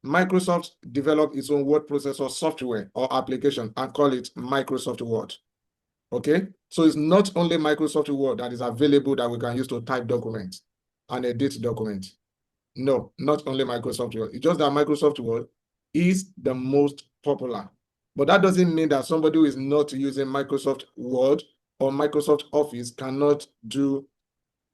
Microsoft developed its own word processor software or application and call it Microsoft Word. Okay, so it's not only Microsoft Word that is available that we can use to type documents and edit documents. No, not only Microsoft Word. It's just that Microsoft Word is the most popular. But that doesn't mean that somebody who is not using Microsoft Word or Microsoft Office cannot do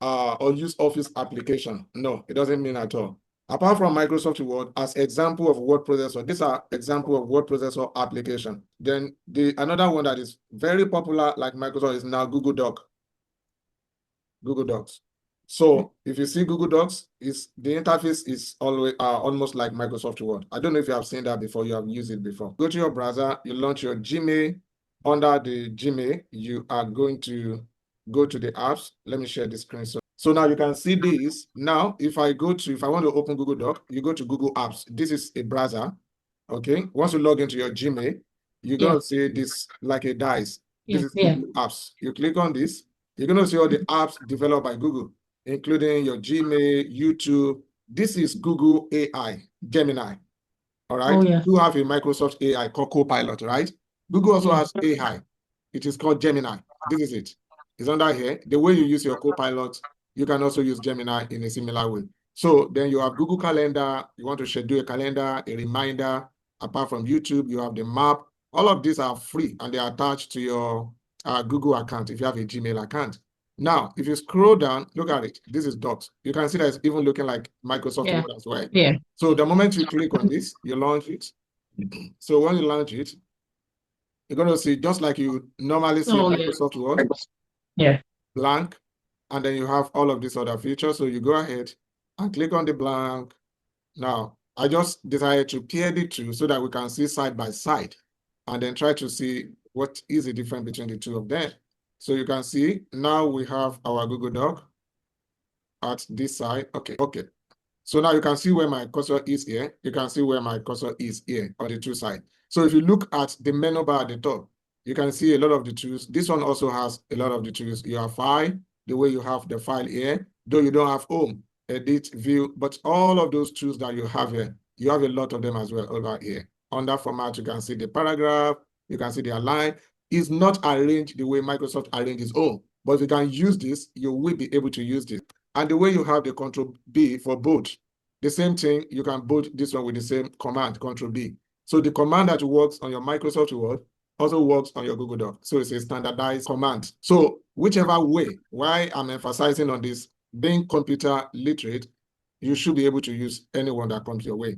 or use Office application. No, it doesn't mean at all. Apart from Microsoft Word, as example of word processor, these are example of word processor application. Then another one that is very popular like Microsoft is now Google Docs. So if you see Google Docs, the interface is always almost like Microsoft Word. I don't know if you have seen that before, you have used it before. Go to your browser, you launch your Gmail. Under the Gmail, you are going to go to the apps. Let me share the screen. So now you can see this. Now, if I want to open Google Doc, you go to Google Apps. This is a browser. Okay. Once you log into your Gmail, you're going to see this like a dice. This is Google Apps. You click on this. You're going to see all the apps developed by Google, including your Gmail, YouTube. This is Google AI, Gemini. All right. You have a Microsoft AI called Copilot, right? Google also has AI. It is called Gemini. This is it. It's under here. The way you use your Copilot, you can also use Gemini in a similar way. So then you have Google Calendar. You want to schedule a calendar, a reminder. Apart from YouTube, you have the map. All of these are free and they are attached to your Google account if you have a Gmail account. Now, if you scroll down, look at it. This is Docs. You can see that it's even looking like Microsoft Word as well. So the moment you click on this, you launch it. So when you launch it, you're going to see just like you normally see Microsoft Word, blank, and then you have all of these other features. So you go ahead and click on the blank. Now, I just decided to pair the two so that we can see side by side and then try to see what is the difference between the two of them. So you can see now we have our Google Doc at this side. Okay. So now you can see where my cursor is here. You can see where my cursor is here on the two sides. So if you look at the menu bar at the top, you can see a lot of the tools. This one also has a lot of the tools. You have file, the way you have the file here, though you don't have home, edit, view, but all of those tools that you have here, you have a lot of them as well over here. Under format, you can see the paragraph, you can see the align. It's not arranged the way Microsoft arranges own, but if you can use this, you will be able to use this. And the way you have the Control B for bold, the same thing, you can bold this one with the same command, Control B. So the command that works on your Microsoft Word also works on your Google Doc. So it's a standardized command. So whichever way, why I'm emphasizing on this, being computer literate, you should be able to use any one that comes your way.